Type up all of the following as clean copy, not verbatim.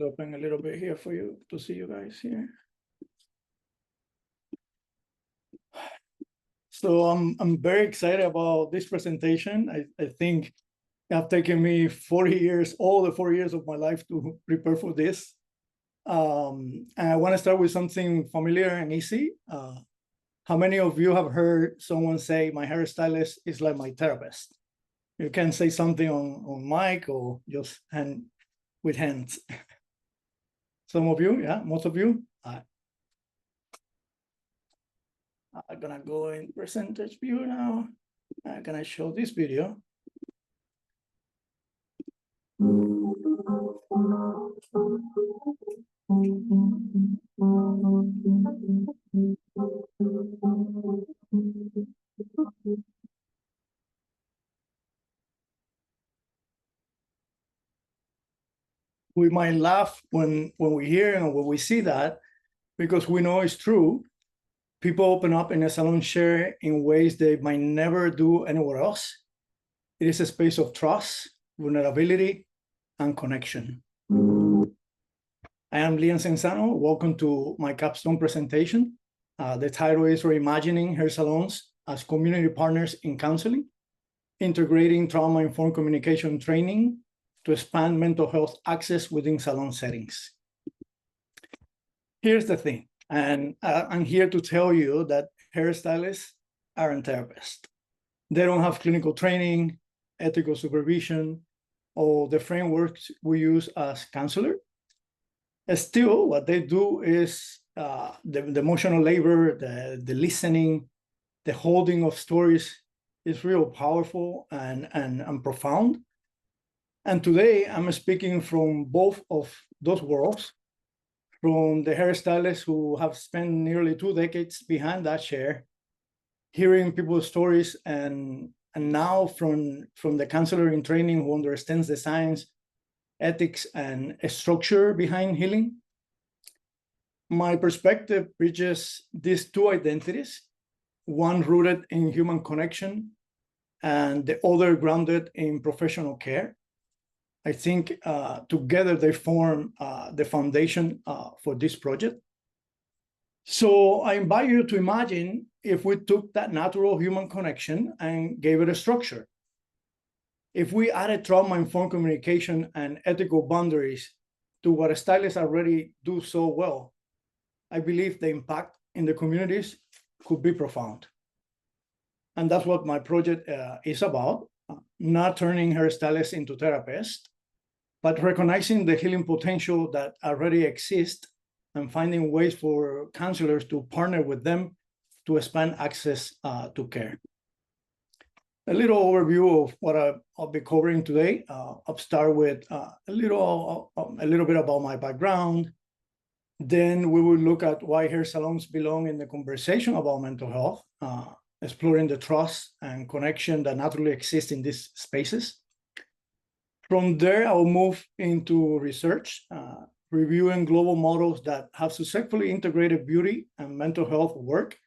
Open a little bit here for you to see you guys here. So I'm very excited about this presentation. I think it have taken me 40 years, all the 4 years of my life to prepare for this. And I want to start with something familiar and easy. How many of you have heard someone say, my hairstylist is like my therapist? You can say something on mic or just with hands. Some of you, yeah, most of you. I'm gonna go in percentage view now. I'm gonna show this video. We might laugh when we hear and when we see that, because we know it's true. People open up in a salon chair in ways they might never do anywhere else. It is a space of trust, vulnerability, and connection. I am Lian Cenzano. Welcome to my Capstone presentation. The title is Reimagining Hair Salons as Community Partners in Counseling, Integrating Trauma-Informed Communication Training to Expand Mental Health Access Within Salon Settings. Here's the thing, and I'm here to tell you that hairstylists aren't therapists. They don't have clinical training, ethical supervision, or the frameworks we use as counselors. Still, what they do is the emotional labor, the listening, the holding of stories is real powerful and profound. And today I'm speaking from both of those worlds, from the hairstylists who have spent nearly 2 decades behind that chair, hearing people's stories, and now from the counselor in training who understands the science, ethics, and structure behind healing. My perspective bridges these two identities, one rooted in human connection and the other grounded in professional care. I think together they form the foundation for this project. So I invite you to imagine if we took that natural human connection and gave it a structure. If we added trauma-informed communication and ethical boundaries to what stylists already do so well, I believe the impact in the communities could be profound. And that's what my project is about, not turning hairstylists into therapists, but recognizing the healing potential that already exists and finding ways for counselors to partner with them to expand access to care. A little overview of what I'll be covering today. I'll start with a little bit about my background. Then we will look at why hair salons belong in the conversation about mental health, exploring the trust and connection that naturally exists in these spaces. From there, I'll move into research, reviewing global models that have successfully integrated beauty and mental health work.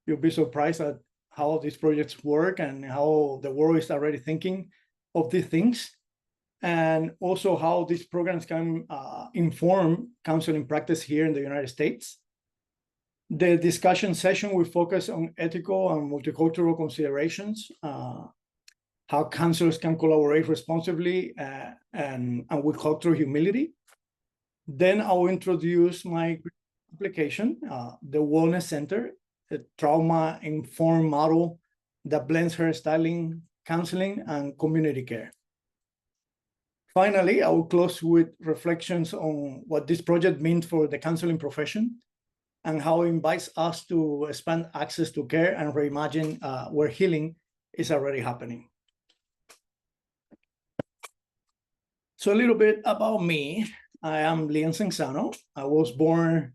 You'll be surprised at how these projects work and how the world is already thinking of these things, and also how these programs can inform counseling practice here in the United States. The discussion session will focus on ethical and multicultural considerations, how counselors can collaborate responsibly and with cultural humility. Then I'll introduce my application, the Wellness Center, a trauma-informed model that blends hairstyling, counseling, and community care. Finally, I will close with reflections on what this project means for the counseling profession and how it invites us to expand access to care and reimagine where healing is already happening. So a little bit about me. I am Lian Cenzano. I was born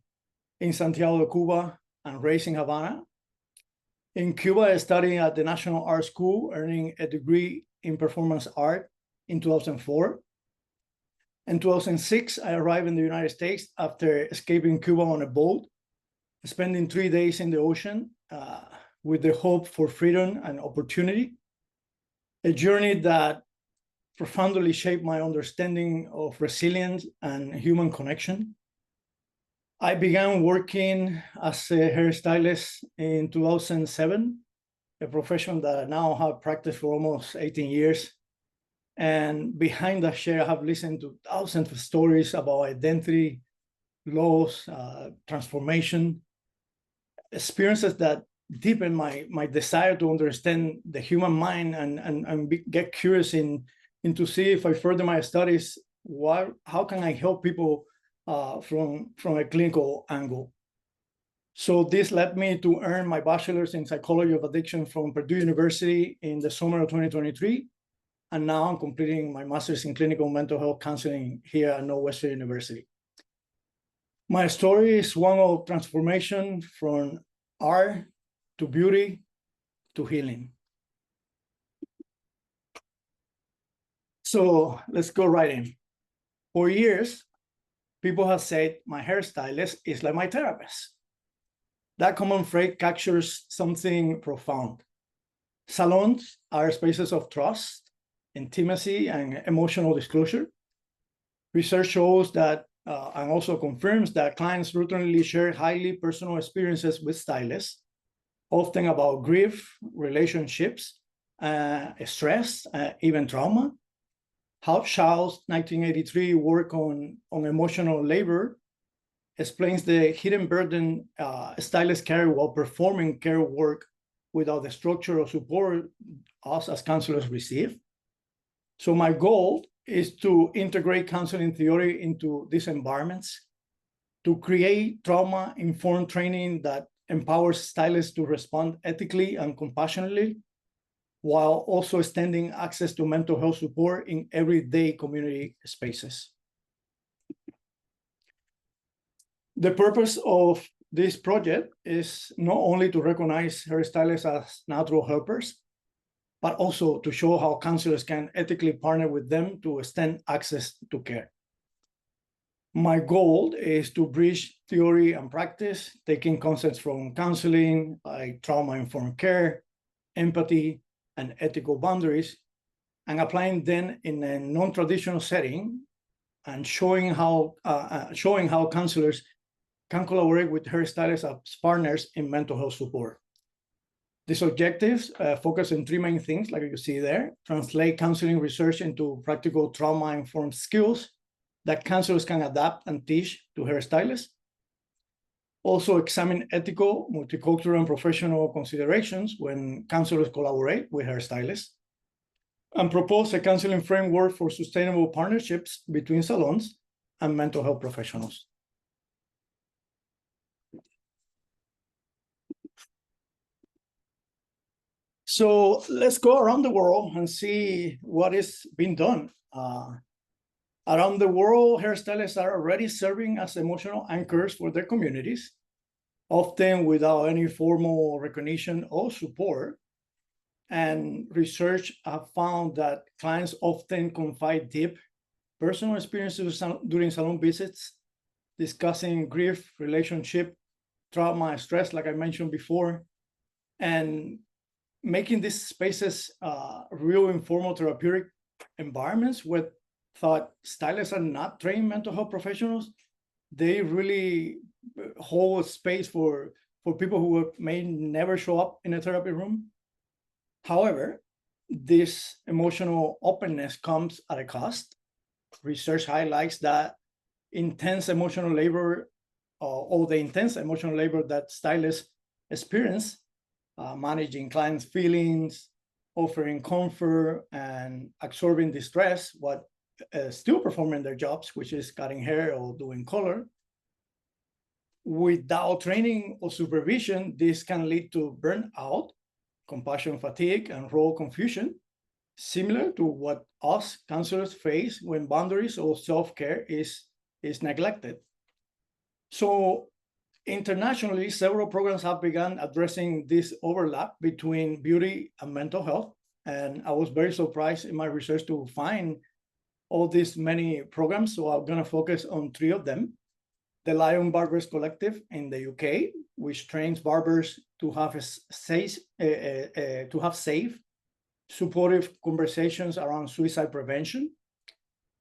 in Santiago de Cuba and raised in Havana. In Cuba, I studied at the National Art School, earning a degree in performance art in 2004. In 2006, I arrived in the United States after escaping Cuba on a boat, spending 3 days in the ocean with the hope for freedom and opportunity. A journey that profoundly shaped my understanding of resilience and human connection. I began working as a hairstylist in 2007, a profession that I now have practiced for almost 18 years. And behind that chair, I have listened to thousands of stories about identity, loss, transformation, experiences that deepen my desire to understand the human mind and get curious to see if I further my studies, how can I help people from a clinical angle. So this led me to earn my bachelor's in psychology of addiction from Purdue University in the summer of 2023. And now I'm completing my master's in clinical mental health counseling here at Northwestern University. My story is one of transformation from art to beauty to healing. So let's go right in. For years, people have said my hairstylist is like my therapist. That common phrase captures something profound. Salons are spaces of trust, intimacy, and emotional disclosure. Research shows that and also confirms that clients routinely share highly personal experiences with stylists, often about grief, relationships, stress, even trauma. Hauschau's 1983 work on emotional labor explains the hidden burden stylists carry while performing care work without the structure or support us as counselors receive. So my goal is to integrate counseling theory into these environments, to create trauma-informed training that empowers stylists to respond ethically and compassionately, while also extending access to mental health support in everyday community spaces. The purpose of this project is not only to recognize hairstylists as natural helpers, but also to show how counselors can ethically partner with them to extend access to care. My goal is to bridge theory and practice, taking concepts from counseling, like trauma-informed care, empathy, and ethical boundaries, and applying them in a non-traditional setting, and showing how counselors can collaborate with hairstylists as partners in mental health support. These objectives focus on three main things, like you see there: translate counseling research into practical trauma-informed skills that counselors can adapt and teach to hairstylists. Also examine ethical, multicultural, and professional considerations when counselors collaborate with hairstylists. And propose a counseling framework for sustainable partnerships between salons and mental health professionals. So let's go around the world and see what is being done. Around the world, hairstylists are already serving as emotional anchors for their communities, often without any formal recognition or support. And research have found that clients often confide deep personal experiences during salon visits, discussing grief, relationship, trauma, stress, like I mentioned before, and making these spaces real informal therapeutic environments where stylists are not trained mental health professionals. They really hold space for people who may never show up in a therapy room. However, this emotional openness comes at a cost. Research highlights that intense emotional labor, or the intense emotional labor that stylists experience, managing clients' feelings, offering comfort, and absorbing distress, while still performing their jobs, which is cutting hair or doing color. Without training or supervision, this can lead to burnout, compassion fatigue, and role confusion, similar to what us counselors face when boundaries or self-care is neglected. So internationally, several programs have begun addressing this overlap between beauty and mental health. And I was very surprised in my research to find all these many programs. So I'm going to focus on three of them. The Lion Barbers Collective in the UK, which trains barbers to have safe, supportive conversations around suicide prevention.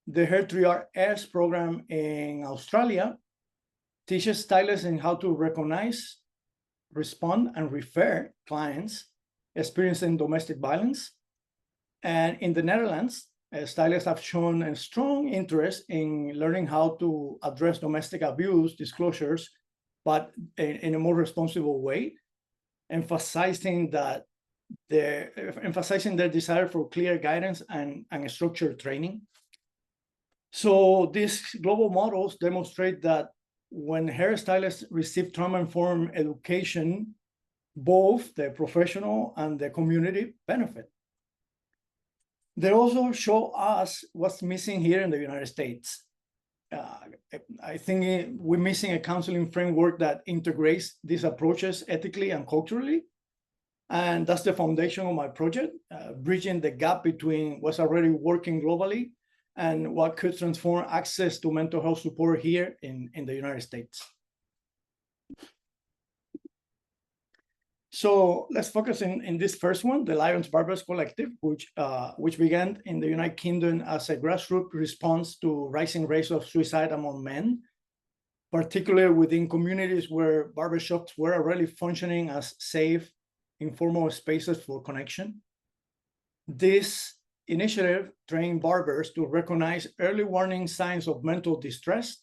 The Hair3RS program in Australia teaches stylists in how to recognize, respond, and refer clients experiencing domestic violence. And in the Netherlands, stylists have shown a strong interest in learning how to address domestic abuse disclosures, but in a more responsible way, emphasizing their desire for clear guidance and structured training. So these global models demonstrate that when hairstylists receive trauma-informed education, both the professional and the community benefit. They also show us what's missing here in the United States. I think we're missing a counseling framework that integrates these approaches ethically and culturally. And that's the foundation of my project, bridging the gap between what's already working globally and what could transform access to mental health support here in the United States. So let's focus in this first one, the Lian Barbers Collective, which began in the United Kingdom as a grassroots response to rising rates of suicide among men, particularly within communities where barbershops were already functioning as safe, informal spaces for connection. This initiative trained barbers to recognize early warning signs of mental distress,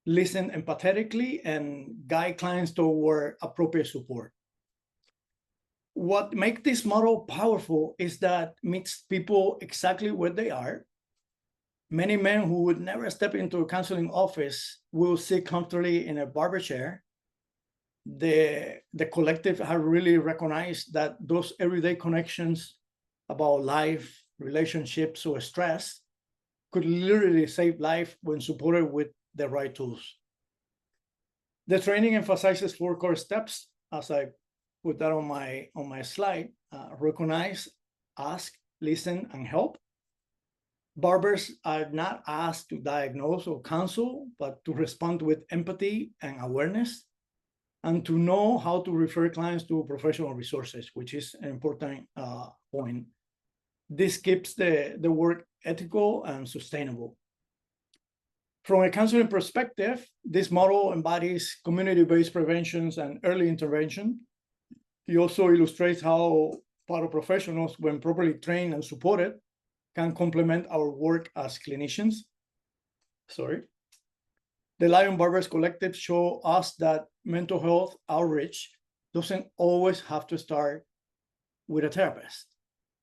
listen empathetically, and guide clients toward appropriate support. What makes this model powerful is that it meets people exactly where they are. Many men who would never step into a counseling office will sit comfortably in a barber chair. The collective have really recognized that those everyday connections about life, relationships, or stress could literally save life when supported with the right tools. The training emphasizes 4 core steps, as I put that on my slide: recognize, ask, listen, and help. Barbers are not asked to diagnose or counsel, but to respond with empathy and awareness, and to know how to refer clients to professional resources, which is an important point. This keeps the work ethical and sustainable. From a counseling perspective, this model embodies community-based preventions and early intervention. It also illustrates how paraprofessionals, when properly trained and supported, can complement our work as clinicians. The Lian Barbers Collective show us that mental health outreach doesn't always have to start with a therapist.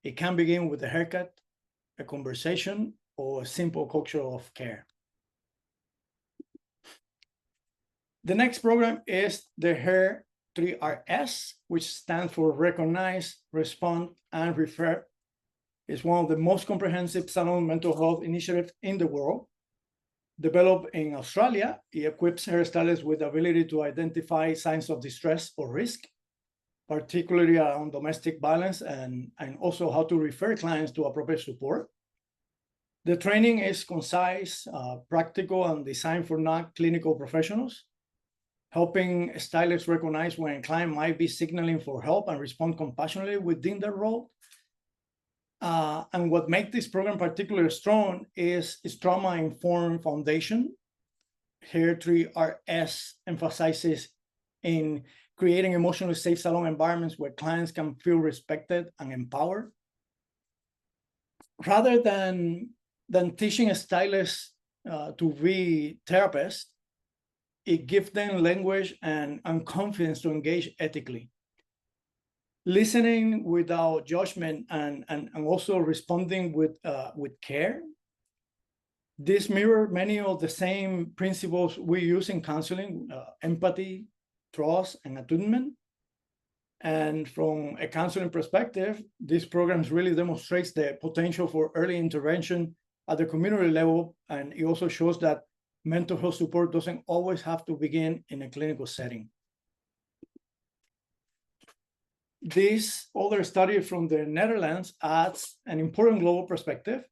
It can begin with a haircut, a conversation, or a simple culture of care. The next program is the Hair3RS, which stands for Recognize, Respond, and Refer. It's one of the most comprehensive salon mental health initiatives in the world. Developed in Australia, it equips hairstylists with the ability to identify signs of distress or risk, particularly around domestic violence, and also how to refer clients to appropriate support. The training is concise, practical, and designed for non-clinical professionals, helping stylists recognize when a client might be signaling for help and respond compassionately within their role. And what makes this program particularly strong is its trauma-informed foundation. Hair3RS emphasizes in creating emotionally safe salon environments where clients can feel respected and empowered. Rather than teaching a stylist to be therapists, it gives them language and confidence to engage ethically. Listening without judgment and also responding with care. This mirrors many of the same principles we use in counseling: empathy, trust, and attunement. And from a counseling perspective, this program really demonstrates the potential for early intervention at the community level, and it also shows that mental health support doesn't always have to begin in a clinical setting. This other study from the Netherlands adds an important global perspective.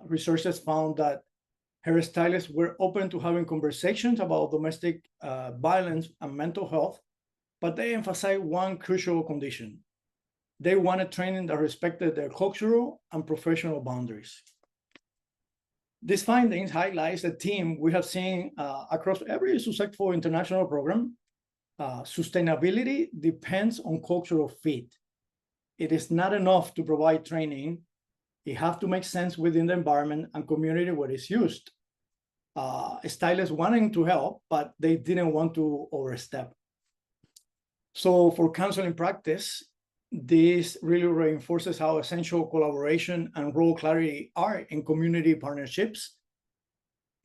Researchers found that hairstylists were open to having conversations about domestic violence and mental health, but they emphasize one crucial condition: They wanted training that respected their cultural and professional boundaries. These findings highlight the theme we have seen across every successful international program. Sustainability depends on cultural fit. It is not enough to provide training. It has to make sense within the environment and community where it's used. Stylists wanting to help, but they didn't want to overstep. So for counseling practice, this really reinforces how essential collaboration and role clarity are in community partnerships.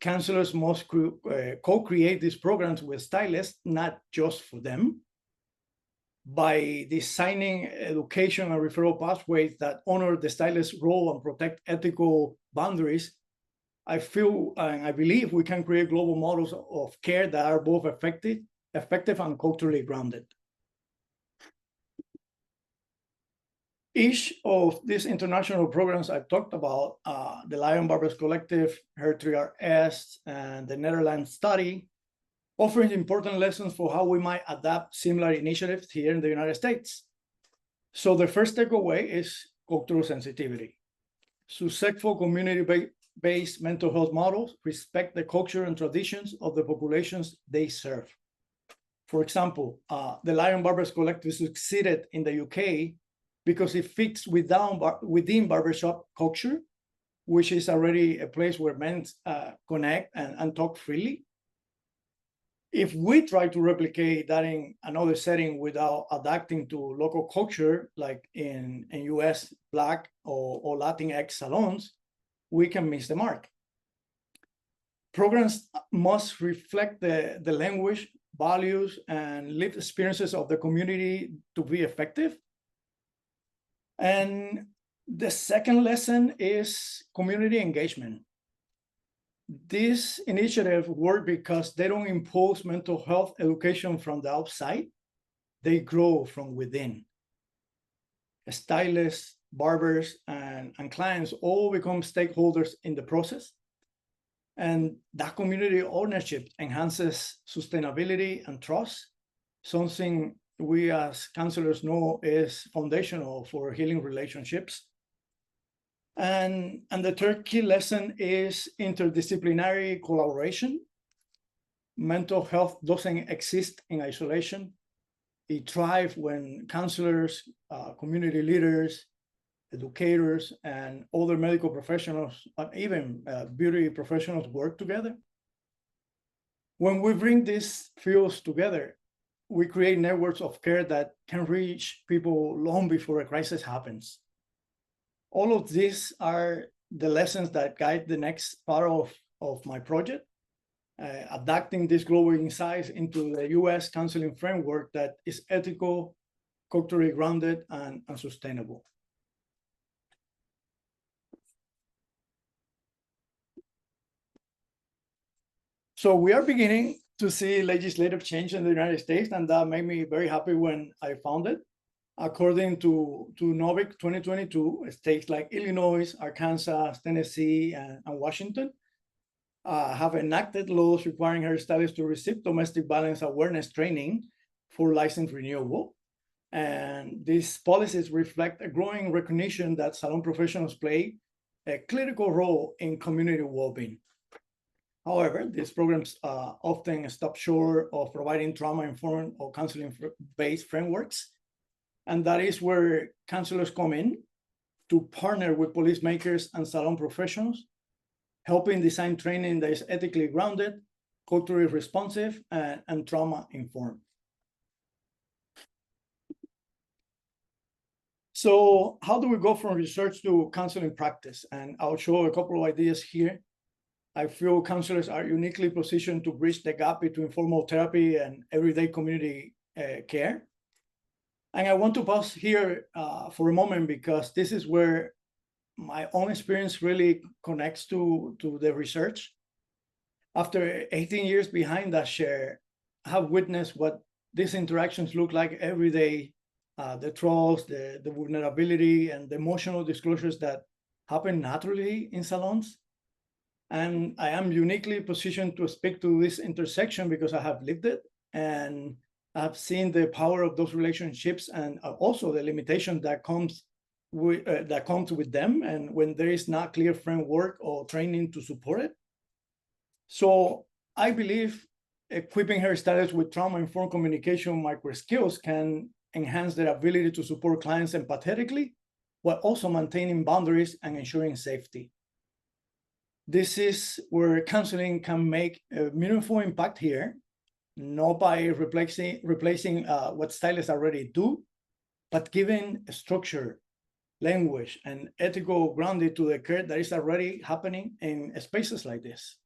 Counselors must co-create these programs with stylists, not just for them. By designing education and referral pathways that honor the stylist's role and protect ethical boundaries, I feel and I believe we can create global models of care that are both effective and culturally grounded. Each of these international programs I've talked about, the Lion Barbers Collective, Hair 3RS, and the Netherlands study, offering important lessons for how we might adapt similar initiatives here in the United States. So the first takeaway is cultural sensitivity. Successful community-based mental health models respect the culture and traditions of the populations they serve. For example, the Lion Barbers Collective succeeded in the UK because it fits within barbershop culture, which is already a place where men connect and talk freely. If we try to replicate that in another setting without adapting to local culture, like in US Black or Latinx salons, we can miss the mark. Programs must reflect the language, values, and lived experiences of the community to be effective. And the second lesson is community engagement. This initiative work because they don't impose mental health education from the outside, they grow from within. Stylists, barbers, and clients all become stakeholders in the process. And that community ownership enhances sustainability and trust, something we as counselors know is foundational for healing relationships. And the third key lesson is interdisciplinary collaboration. Mental health doesn't exist in isolation. It thrives when counselors, community leaders, educators, and other medical professionals, even beauty professionals work together. When we bring these fields together, we create networks of care that can reach people long before a crisis happens. All of these are the lessons that guide the next part of my project, adapting these global insights into the US counseling framework that is ethical, culturally grounded, and sustainable. So we are beginning to see legislative change in the United States, and that made me very happy when I found it. According to NOVIC 2022, states like Illinois, Arkansas, Tennessee, and Washington have enacted laws requiring hairstylists to receive domestic violence awareness training for license renewal. And these policies reflect a growing recognition that salon professionals play a critical role in community well-being. However, these programs often stop short of providing trauma-informed or counseling-based frameworks. And that is where counselors come in to partner with policymakers and salon professionals, helping design training that is ethically grounded, culturally responsive, and trauma-informed. So how do we go from research to counseling practice? And I'll show a couple of ideas here. I feel counselors are uniquely positioned to bridge the gap between formal therapy and everyday community care. And I want to pause here for a moment because this is where my own experience really connects to the research. After 18 years behind that chair, I have witnessed what these interactions look like every day, the trust, the vulnerability, and the emotional disclosures that happen naturally in salons. And I am uniquely positioned to speak to this intersection because I have lived it. And I've seen the power of those relationships and also the limitation that comes with them, and when there is not clear framework or training to support it. So I believe equipping hairstylists with trauma-informed communication micro skills can enhance their ability to support clients empathetically, while also maintaining boundaries and ensuring safety. This is where counseling can make a meaningful impact here, not by replacing what stylists already do, but giving structure, language, and ethical grounding to the care that is already happening in spaces like this.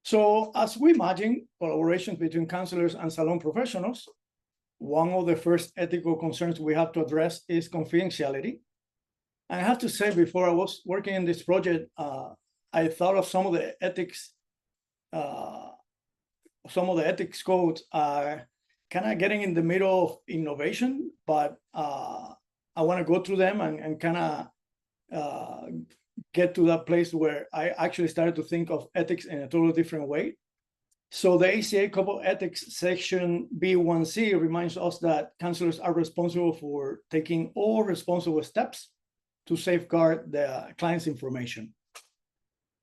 So as we imagine collaborations between counselors and salon professionals, one of the first ethical concerns we have to address is confidentiality. And I have to say, before I was working in this project, I thought of some of the ethics codes are kind of getting in the middle of innovation, but I want to go through them and kind of get to that place where I actually started to think of ethics in a totally different way. So the ACA Couple Ethics Section B1C reminds us that counselors are responsible for taking all responsible steps to safeguard the client's information.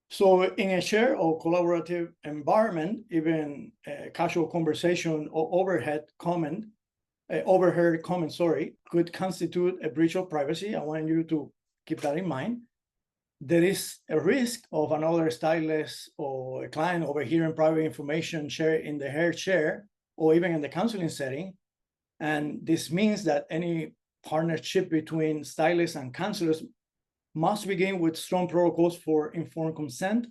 So in a shared or collaborative environment, even a casual conversation or overheard comment, could constitute a breach of privacy. I want you to keep that in mind. There is a risk of another stylist or a client overhearing private information shared in the hair chair or even in the counseling setting. And this means that any partnership between stylists and counselors must begin with strong protocols for informed consent,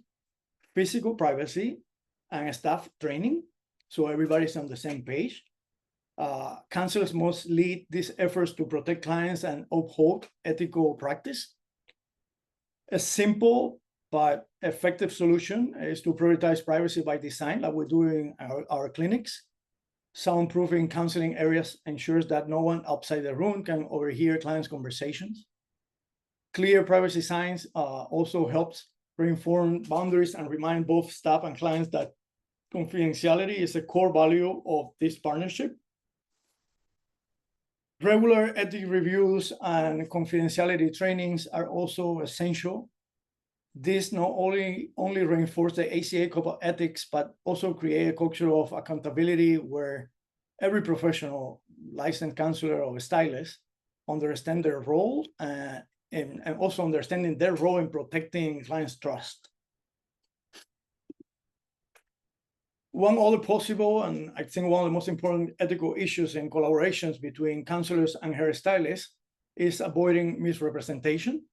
physical privacy, and staff training, so everybody's on the same page. Counselors must lead these efforts to protect clients and uphold ethical practice. A simple but effective solution is to prioritize privacy by design, like we do in our clinics. Soundproofing counseling areas ensures that no one outside the room can overhear clients' conversations. Clear privacy signs also helps reinforce boundaries and remind both staff and clients that confidentiality is a core value of this partnership. Regular ethics reviews and confidentiality trainings are also essential. This not only reinforce the ACA Code of Ethics, but also create a culture of accountability where every professional, licensed counselor or stylist, understand their role and also understanding their role in protecting clients' trust. One other possible, and I think one of the most important ethical issues in collaborations between counselors and hairstylists is avoiding misrepresentation.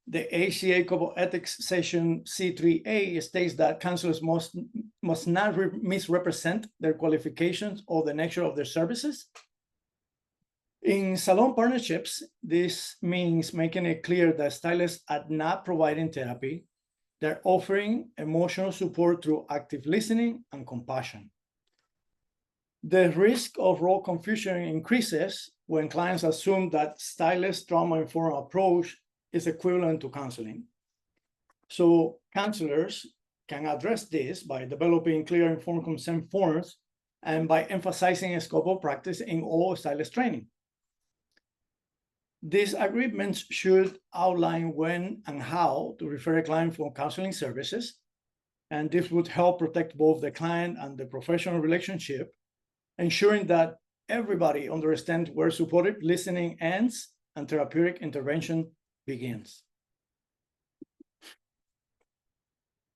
The ACA Code of Ethics Section C3A states that counselors must not misrepresent their qualifications or the nature of their services. In salon partnerships, this means making it clear that stylists are not providing therapy. They're offering emotional support through active listening and compassion. The risk of role confusion increases when clients assume that stylist trauma-informed approach is equivalent to counseling. So counselors can address this by developing clear informed consent forms and by emphasizing a scope of practice in all stylist training. These agreements should outline when and how to refer a client for counseling services, and this would help protect both the client and the professional relationship, ensuring that everybody understands where supportive listening ends and therapeutic intervention begins.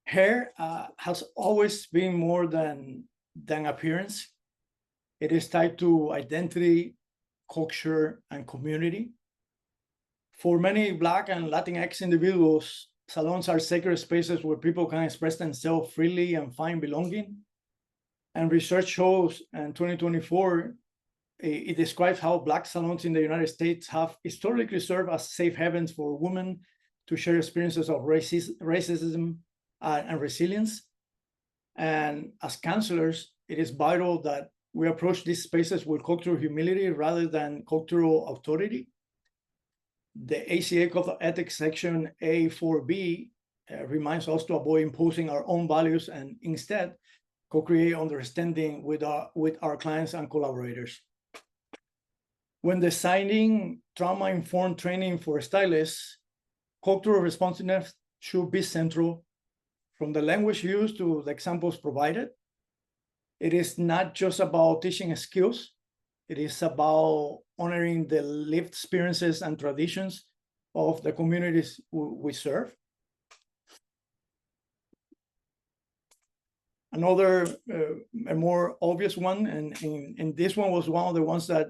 Hair has always been more than appearance. It is tied to identity, culture, and community. For many Black and Latinx individuals, salons are sacred spaces where people can express themselves freely and find belonging. And research shows in 2024, it describes how Black salons in the United States have historically served as safe havens for women to share experiences of racism and resilience. And as counselors, it is vital that we approach these spaces with cultural humility rather than cultural authority. The ACA Code of Ethics Section A4B reminds us to avoid imposing our own values and instead co-create understanding with our clients and collaborators. When designing trauma-informed training for stylists, cultural responsiveness should be central, from the language used to the examples provided. It is not just about teaching skills. It is about honoring the lived experiences and traditions of the communities we serve. Another, a more obvious one, and this one was one of the ones that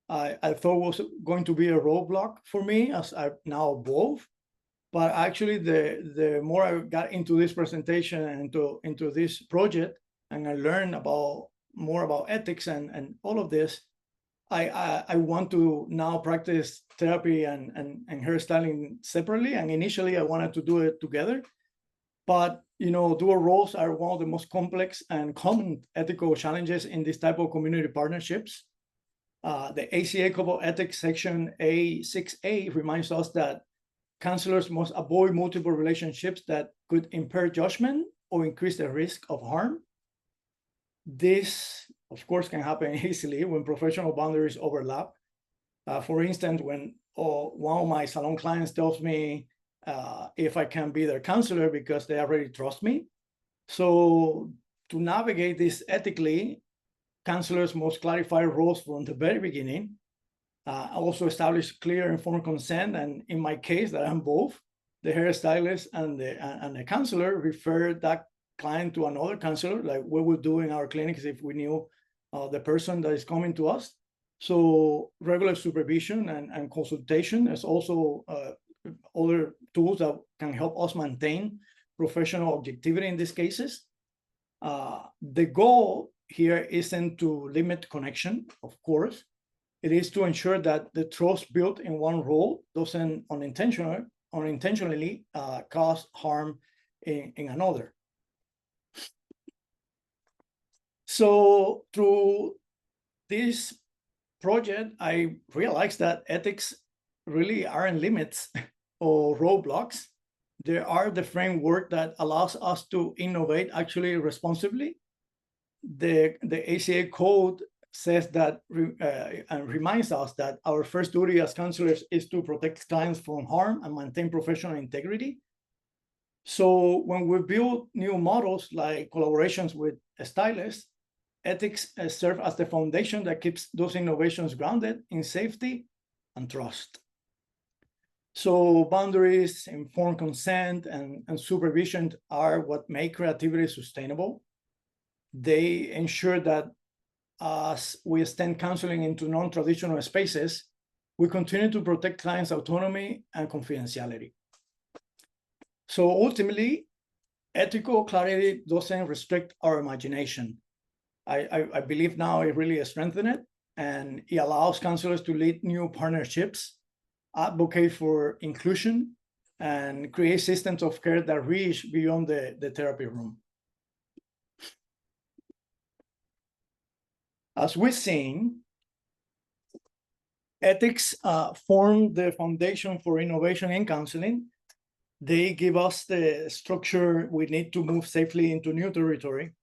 I thought was going to be a roadblock for me as I now evolve. But actually, the more I got into this presentation and into this project, and I learned more about ethics and all of this, I want to now practice therapy and hairstyling separately. And initially, I wanted to do it together. But dual roles are one of the most complex and common ethical challenges in this type of community partnerships. The ACA Code of Ethics section A6A reminds us that counselors must avoid multiple relationships that could impair judgment or increase the risk of harm. This, of course, can happen easily when professional boundaries overlap. For instance, when one of my salon clients tells me if I can be their counselor because they already trust me. So to navigate this ethically, counselors must clarify roles from the very beginning, also establish clear informed consent, and in my case, that I'm both, the hairstylist and the counselor refer that client to another counselor, like we would do in our clinics if we knew the person that is coming to us. So regular supervision and consultation is also other tools that can help us maintain professional objectivity in these cases. The goal here isn't to limit connection, of course. It is to ensure that the trust built in one role doesn't unintentionally cause harm in another. So through this project, I realized that ethics really aren't limits or roadblocks. They are the framework that allows us to innovate actually responsibly. The ACA code says that and reminds us that our first duty as counselors is to protect clients from harm and maintain professional integrity. So when we build new models like collaborations with stylists, ethics serve as the foundation that keeps those innovations grounded in safety and trust. So boundaries, informed consent, and supervision are what make creativity sustainable. They ensure that as we extend counseling into non-traditional spaces, we continue to protect clients' autonomy and confidentiality. So ultimately, ethical clarity doesn't restrict our imagination. I believe now it really strengthens it, and it allows counselors to lead new partnerships, advocate for inclusion, and create systems of care that reach beyond the therapy room. As we've seen, ethics form the foundation for innovation in counseling. They give us the structure we need to move safely into new territory.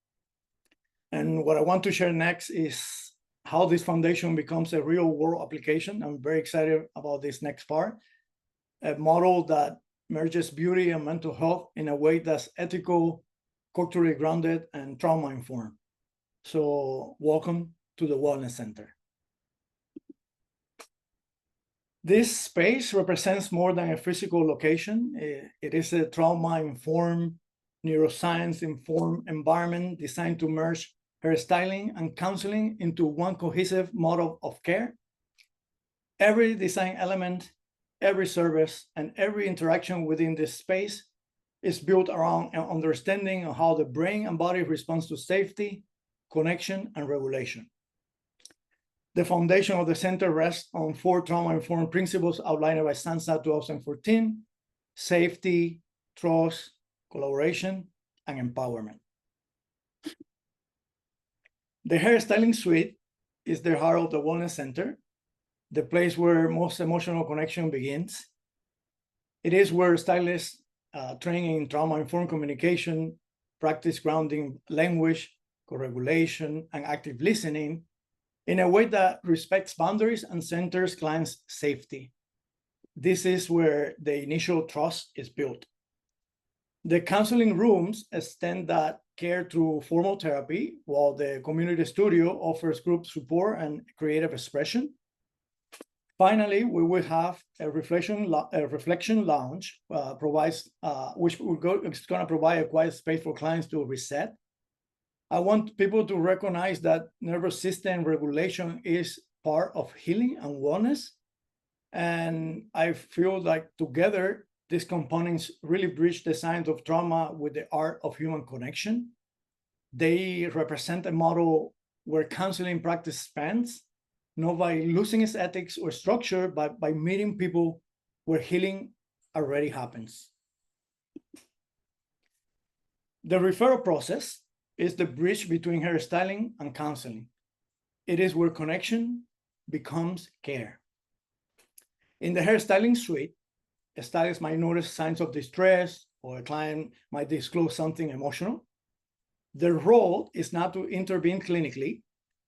And what I want to share next is how this foundation becomes a real world application. I'm very excited about this next part, a model that merges beauty and mental health in a way that's ethical, culturally grounded, and trauma informed. So welcome to the Wellness Center. This space represents more than a physical location. It is a trauma-informed, neuroscience-informed environment designed to merge hairstyling and counseling into one cohesive model of care. Every design element, every service, and every interaction within this space is built around an understanding of how the brain and body responds to safety, connection, and regulation. The foundation of the center rests on 4 trauma-informed principles outlined by SANSA 2014: safety, trust, collaboration, and empowerment. The hairstyling suite is the heart of the Wellness Center, the place where most emotional connection begins. It is where stylists train in trauma-informed communication, practice grounding language, co-regulation, and active listening in a way that respects boundaries and centers clients' safety. This is where the initial trust is built. The counseling rooms extend that care through formal therapy, while the community studio offers group support and creative expression. Finally, we will have a reflection lounge, which it's going to provide a quiet space for clients to reset. I want people to recognize that nervous system regulation is part of healing and wellness. And I feel like together, these components really bridge the science of trauma with the art of human connection. They represent a model where counseling practice spans, not by losing its ethics or structure, but by meeting people where healing already happens. The referral process is the bridge between hairstyling and counseling. It is where connection becomes care. In the hairstyling suite, a stylist might notice signs of distress, or a client might disclose something emotional. Their role is not to intervene clinically,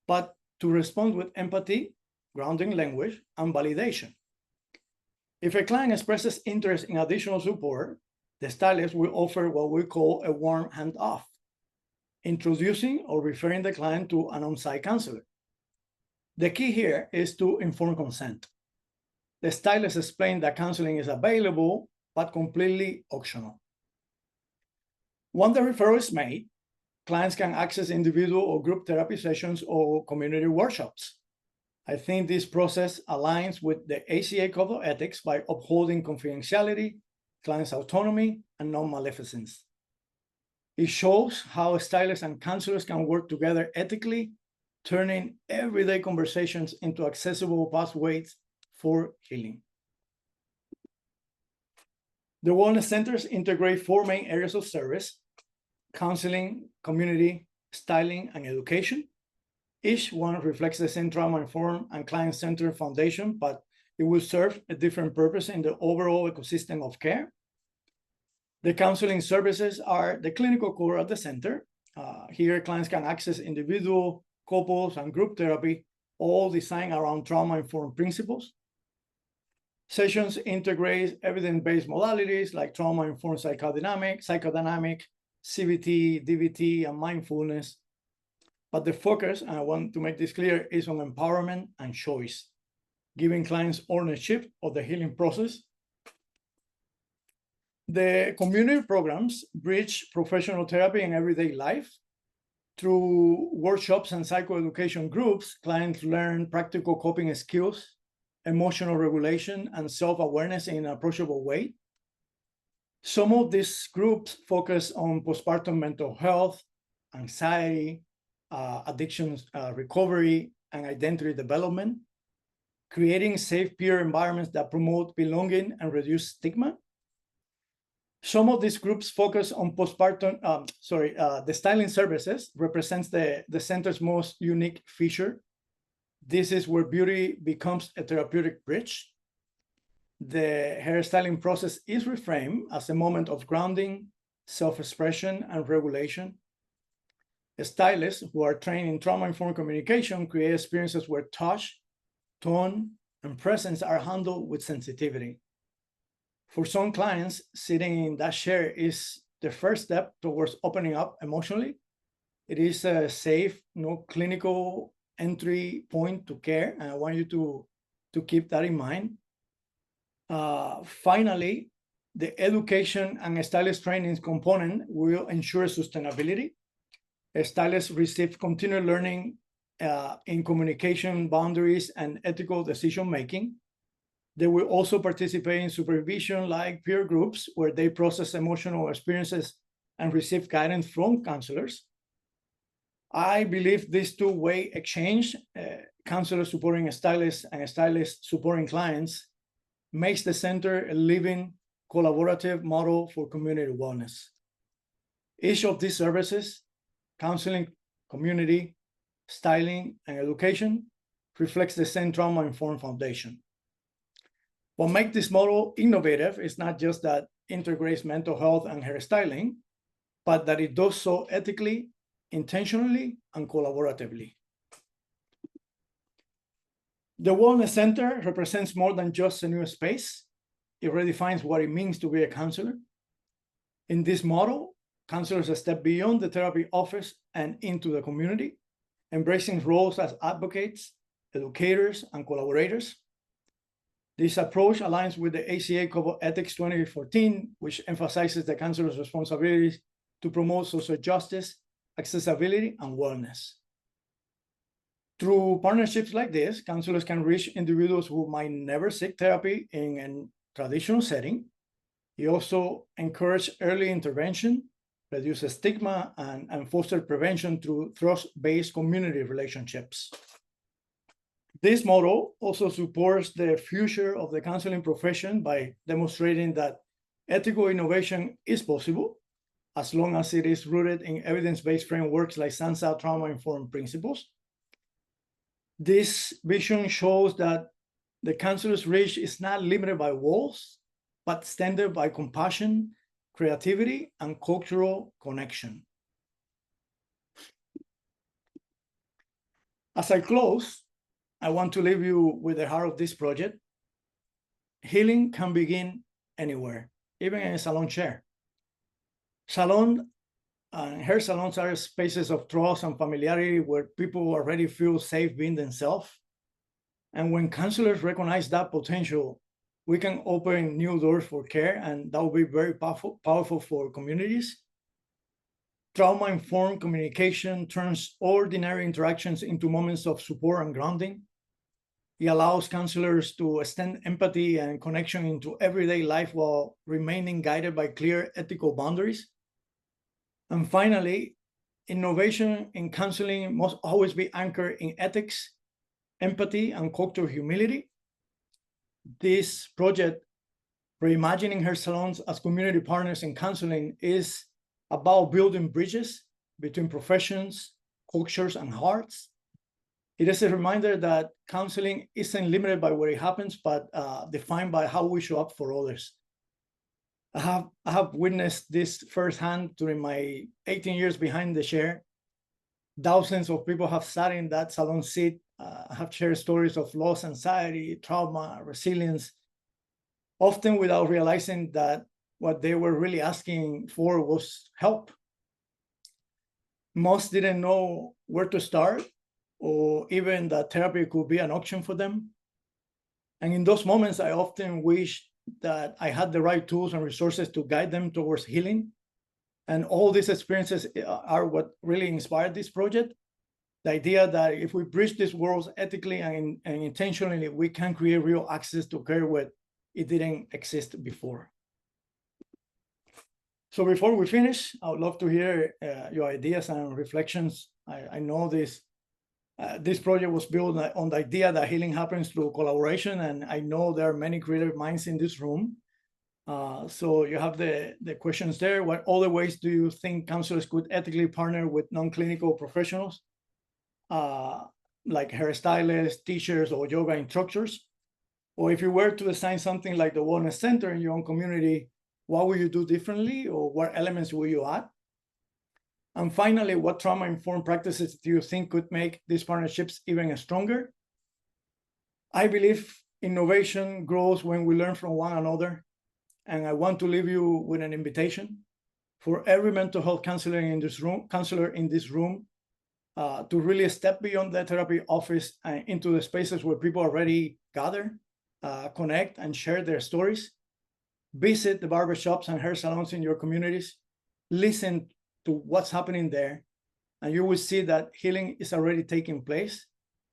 but to respond with empathy, grounding language, and validation. If a client expresses interest in additional support, the stylist will offer what we call a warm handoff, introducing or referring the client to an on-site counselor. The key here is to inform consent. The stylist explained that counseling is available, but completely optional. Once the referral is made, clients can access individual or group therapy sessions or community workshops. I think this process aligns with the ACA Code of Ethics by upholding confidentiality, client's autonomy, and non-maleficence. It shows how stylists and counselors can work together ethically, turning everyday conversations into accessible pathways for healing. The wellness centers integrate 4 main areas of service: counseling, community, styling, and education. Each one reflects the same trauma-informed and client-centered foundation, but it will serve a different purpose in the overall ecosystem of care. The counseling services are the clinical core at the center. Here, clients can access individual, couples, and group therapy, all designed around trauma-informed principles. Sessions integrate evidence-based modalities like trauma-informed psychodynamic, CBT, DBT, and mindfulness. But the focus, and I want to make this clear, is on empowerment and choice, giving clients ownership of the healing process. The community programs bridge professional therapy and everyday life. Through workshops and psychoeducation groups, clients learn practical coping skills, emotional regulation, and self-awareness in an approachable way. Some of these groups focus on postpartum mental health, anxiety, addictions recovery, and identity development, creating safe peer environments that promote belonging and reduce stigma. Some of these groups focus on postpartum, the styling services represents the center's most unique feature. This is where beauty becomes a therapeutic bridge. The hairstyling process is reframed as a moment of grounding, self-expression, and regulation. Stylists who are trained in trauma-informed communication create experiences where touch, tone, and presence are handled with sensitivity. For some clients, sitting in that chair is the first step towards opening up emotionally. It is a safe, no clinical entry point to care, and I want you to keep that in mind. Finally, the education and stylist training component will ensure sustainability. Stylists receive continued learning in communication, boundaries, and ethical decision-making. They will also participate in supervision like peer groups where they process emotional experiences and receive guidance from counselors. I believe this two-way exchange, counselors supporting stylists and stylists supporting clients, makes the center a living, collaborative model for community wellness. Each of these services, counseling, community, styling, and education, reflects the same trauma-informed foundation. What makes this model innovative is not just that it integrates mental health and hairstyling, but that it does so ethically, intentionally and collaboratively. The Wellness Center represents more than just a new space. It redefines what it means to be a counselor. In this model, counselors step beyond the therapy office and into the community, embracing roles as advocates, educators, and collaborators. This approach aligns with the ACA Code of Ethics 2014, which emphasizes the counselor's responsibilities to promote social justice, accessibility, and wellness. Through partnerships like this, counselors can reach individuals who might never seek therapy in a traditional setting. It also encourages early intervention, reduces stigma, and fosters prevention through trust-based community relationships. This model also supports the future of the counseling profession by demonstrating that ethical innovation is possible as long as it is rooted in evidence-based frameworks like SANSA trauma-informed principles. This vision shows that the counselor's reach is not limited by walls, but extended by compassion, creativity, and cultural connection. As I close, I want to leave you with the heart of this project. Healing can begin anywhere, even in a salon chair. Salon and hair salons are spaces of trust and familiarity where people already feel safe being themselves. And when counselors recognize that potential, we can open new doors for care, and that will be very powerful for communities. Trauma-informed communication turns ordinary interactions into moments of support and grounding. It allows counselors to extend empathy and connection into everyday life while remaining guided by clear ethical boundaries. And finally, innovation in counseling must always be anchored in ethics, empathy, and cultural humility. This project, Reimagining Hair Salons as Community Partners in Counseling, is about building bridges between professions, cultures, and hearts. It is a reminder that counseling isn't limited by where it happens, but defined by how we show up for others. I have witnessed this firsthand during my 18 years behind the chair. Thousands of people have sat in that salon seat, have shared stories of loss, anxiety, trauma, resilience, often without realizing that what they were really asking for was help. Most didn't know where to start, or even that therapy could be an option for them. And in those moments, I often wish that I had the right tools and resources to guide them towards healing. And all these experiences are what really inspired this project. The idea that if we bridge these worlds ethically and intentionally, we can create real access to care where it didn't exist before. So before we finish, I would love to hear your ideas and reflections. I know this project was built on the idea that healing happens through collaboration, and I know there are many creative minds in this room. So you have the questions there. What other ways do you think counselors could ethically partner with non-clinical professionals, like hairstylists, teachers, or yoga instructors? Or if you were to design something like the Wellness Center in your own community, what would you do differently, or what elements will you add? And finally, what trauma-informed practices do you think could make these partnerships even stronger? I believe innovation grows when we learn from one another. And I want to leave you with an invitation for every mental health counselor in this room, to really step beyond the therapy office and into the spaces where people already gather, connect, and share their stories. Visit the barbershops and hair salons in your communities. Listen to what's happening there, and you will see that healing is already taking place.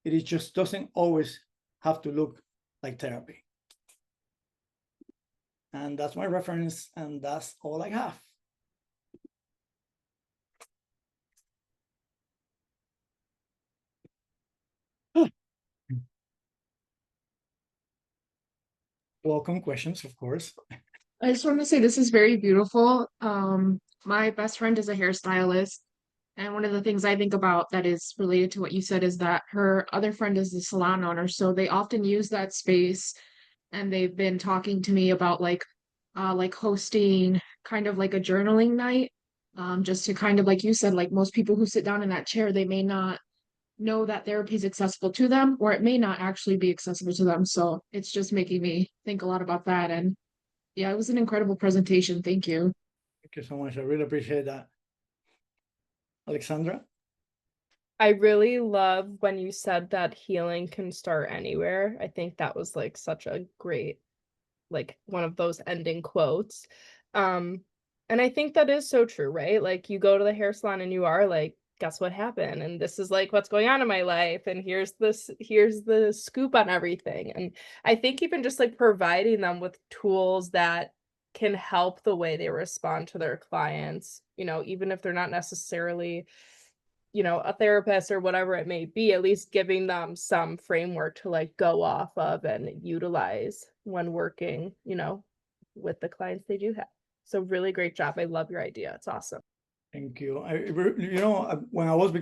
It just doesn't always have to look like therapy. And that's my reference, and that's all I have. Welcome questions, of course. I just want to say this is very beautiful. My best friend is a hairstylist, and one of the things I think about that is related to what you said is that her other friend is the salon owner, so they often use that space, and they've been talking to me about like hosting kind of like a journaling night just to kind of, like you said, like most people who sit down in that chair, they may not know that therapy is accessible to them, or it may not actually be accessible to them. So it's just making me think a lot about that. And yeah, it was an incredible presentation. Thank you. Thank you so much. I really appreciate that. Alexandra? I really love when you said that healing can start anywhere. I think that was like such a great, like one of those ending quotes. Um, and I think that is so true, right? Like you go to the hair salon and you are like, guess what happened? And this is like what's going on in my life. And here's the scoop on everything. And I think even just like providing them with tools that can help the way they respond to their clients, even if they're not necessarily a therapist or whatever it may be, at least giving them some framework to like go off of and utilize when working, with the clients they do have. So really great job. I love your idea. It's awesome. Thank you. When I was,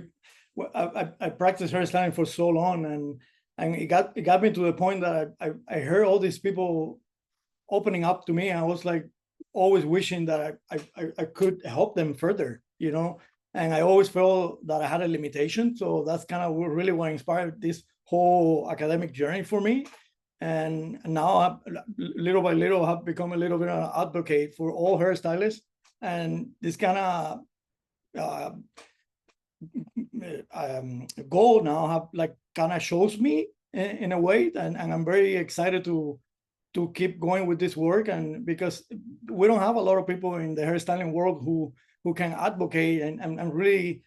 I practiced hairstyling for so long, and it got me to the point that I heard all these people opening up to me. I was like always wishing that I could help them further, and I always felt that I had a limitation. So that's kind of really what inspired this whole academic journey for me. And now, little by little, have become a little bit of an advocate for all hairstylists. And this kind of goal now have like kind of shows me in a way, and I'm very excited to keep going with this work, and because we don't have a lot of people in the hairstyling world who can advocate and really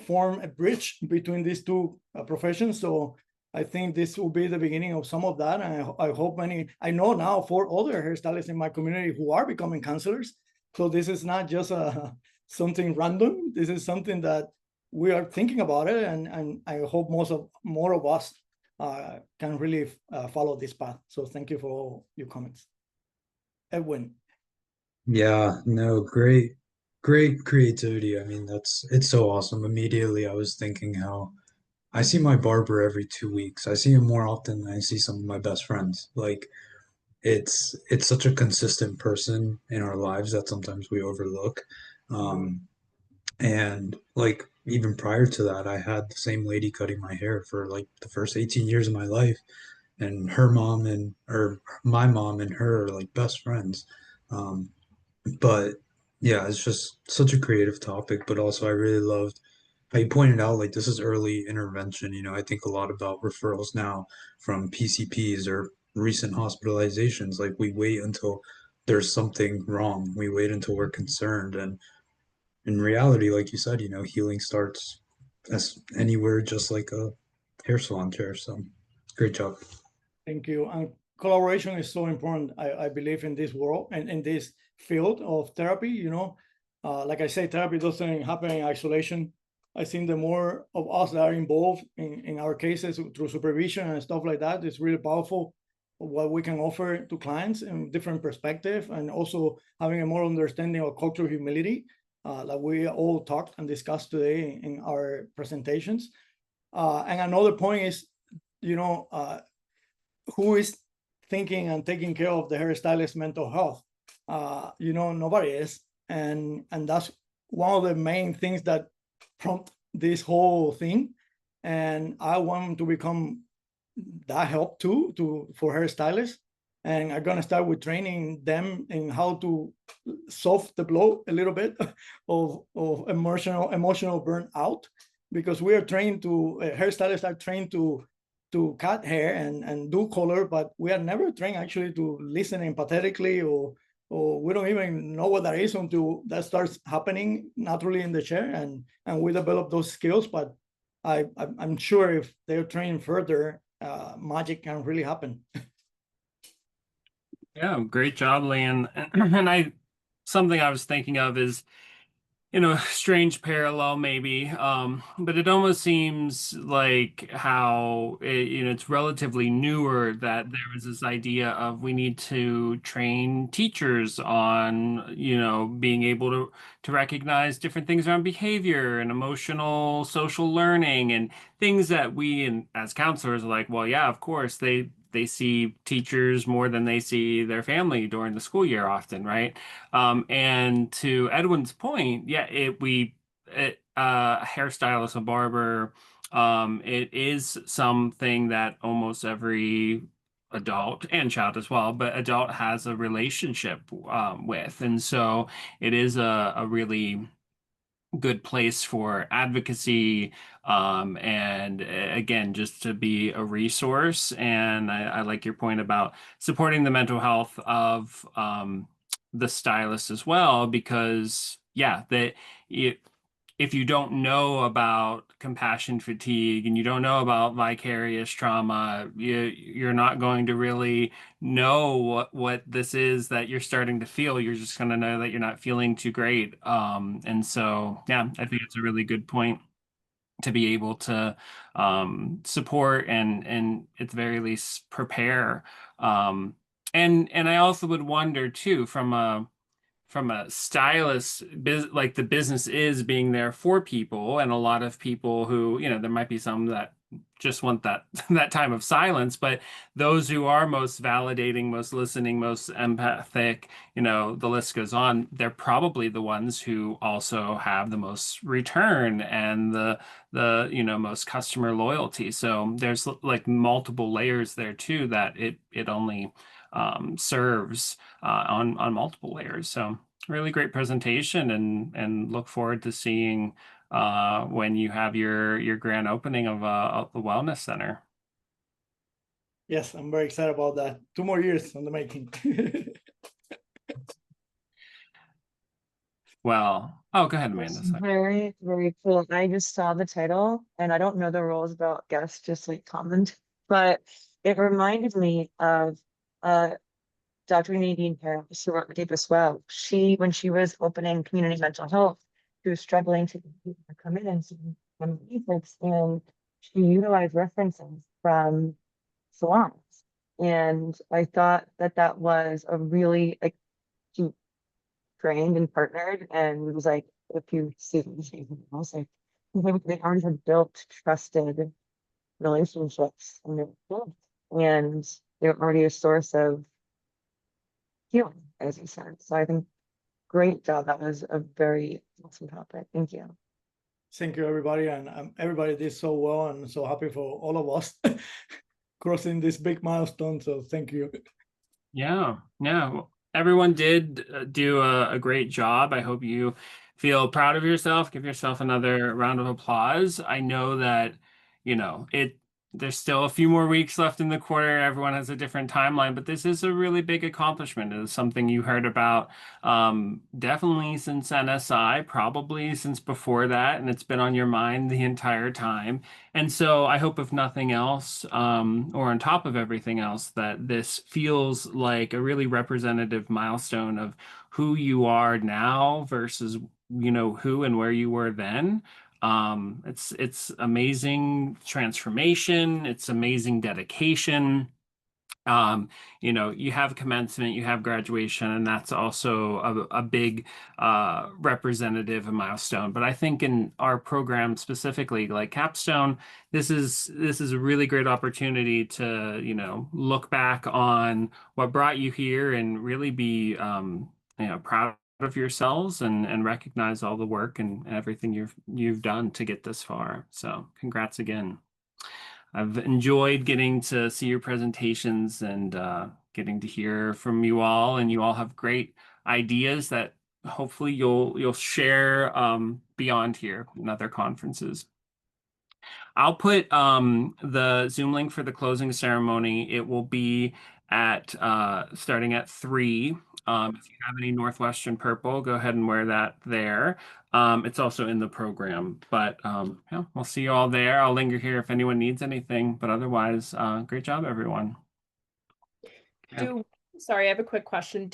form a bridge between these two professions. So I think this will be the beginning of some of that, and I hope I know now 4 other hairstylists in my community who are becoming counselors. So this is not just something random. This is something that we are thinking about it, and I hope more of us can really follow this path. So thank you for all your comments. Edwin. Yeah, no, great creativity. I mean, it's so awesome. Immediately, I was thinking how I see my barber every 2 weeks. I see him more often than I see some of my best friends. Like it's such a consistent person in our lives that sometimes we overlook. And like even prior to that, I had the same lady cutting my hair for like the first 18 years of my life, and her mom and or my mom and her are like best friends. Um, but yeah, it's just such a creative topic, but also I really loved how you pointed out like this is early intervention. I think a lot about referrals now from PCPs or recent hospitalizations. Like we wait until there's something wrong. We wait until we're concerned. And in reality, like you said, healing starts as anywhere, just like a hair salon chair. So great job. Thank you. And collaboration is so important, I believe, in this world and in this field of therapy. Like I say, therapy doesn't happen in isolation. I think the more of us that are involved in our cases through supervision and stuff like that, it's really powerful what we can offer to clients in different perspective, and also having a more understanding of cultural humility, that we all talked and discussed today in our presentations. And another point is, who is thinking and taking care of the hairstylist mental health? Nobody is, and that's one of the main things that prompt this whole thing. And I want to become that help too for hairstylists, and I'm gonna start with training them in how to soft the blow a little bit of emotional burnout, because we are trained to hairstylists are trained to cut hair and do color, but we are never trained actually to listen empathetically, or we don't even know what that is until that starts happening naturally in the chair, and we develop those skills. But I'm sure if they're trained further, magic can really happen. Yeah, great job, Lian. And something I was thinking of is, strange parallel maybe, but it almost seems like how it's relatively newer that there was this idea of we need to train teachers on, being able to recognize different things around behavior and emotional social learning and things that we as counselors are like, well, yeah, of course they see teachers more than they see their family during the school year often, right? And to Edwin's point, yeah, a hairstylist, a barber, it is something that almost every adult and child as well, but adult has a relationship with. And so it is a really good place for advocacy, and again, just to be a resource. And I like your point about supporting the mental health of the stylist as well, because yeah, if you don't know about compassion fatigue and you don't know about vicarious trauma, you're not going to really know what this is that you're starting to feel. You're just going to know that you're not feeling too great. And so, yeah, I think it's a really good point to be able to support and at the very least prepare. And I also would wonder too, from a stylist, like the business is being there for people, and a lot of people who, there might be some that just want that that time of silence, but those who are most validating, most listening, most empathic, the list goes on, they're probably the ones who also have the most return and the most customer loyalty. So there's like multiple layers there too, that it only serves on multiple layers. So really great presentation, and look forward to seeing when you have your grand opening of the wellness center. Yes, I'm very excited about that. 2 more years on the making. Well, oh, go ahead, Amanda. That's Sorry. very, very cool. I just saw the title and I don't know the rules about guests, just like comment, but it reminded me of Dr. Nadine Harris, who wrote the deep as well. When she was opening community mental health, she was struggling to get people to come in and see some basics, and she utilized references from salons. And I thought that was a really, like, she trained and partnered, and it was like, if you see anything else, like, they already had built trusted relationships in their field, and they're already a source of healing, as you said. So I think great job. That was a very awesome topic. Thank you. Thank you, everybody. And everybody did so well, and so happy for all of us crossing this big milestone. So thank you. Yeah, well, everyone did do a great job. I hope you feel proud of yourself. Give yourself another round of applause. I know that, there's still a few more weeks left in the quarter. Everyone has a different timeline, but this is a really big accomplishment. It is something you heard about definitely since NSI, probably since before that, and it's been on your mind the entire time. And so I hope, if nothing else, or on top of everything else, that this feels like a really representative milestone of who you are now versus, who and where you were then. It's amazing transformation. It's amazing dedication. You have commencement, you have graduation, and that's also a big representative milestone. But I think in our program specifically, like Capstone, this is a really great opportunity to, look back on what brought you here and really be proud of yourselves and recognize all the work and everything you've done to get this far. So congrats again. I've enjoyed getting to see your presentations and getting to hear from you all, and you all have great ideas that hopefully you'll share beyond here in other conferences. I'll put the Zoom link for the closing ceremony. It will be at starting at 3. If you have any Northwestern purple, go ahead and wear that there. It's also in the program, but yeah, we'll see you all there. I'll linger here if anyone needs anything, but otherwise, great job, everyone. Sorry, I have a quick question.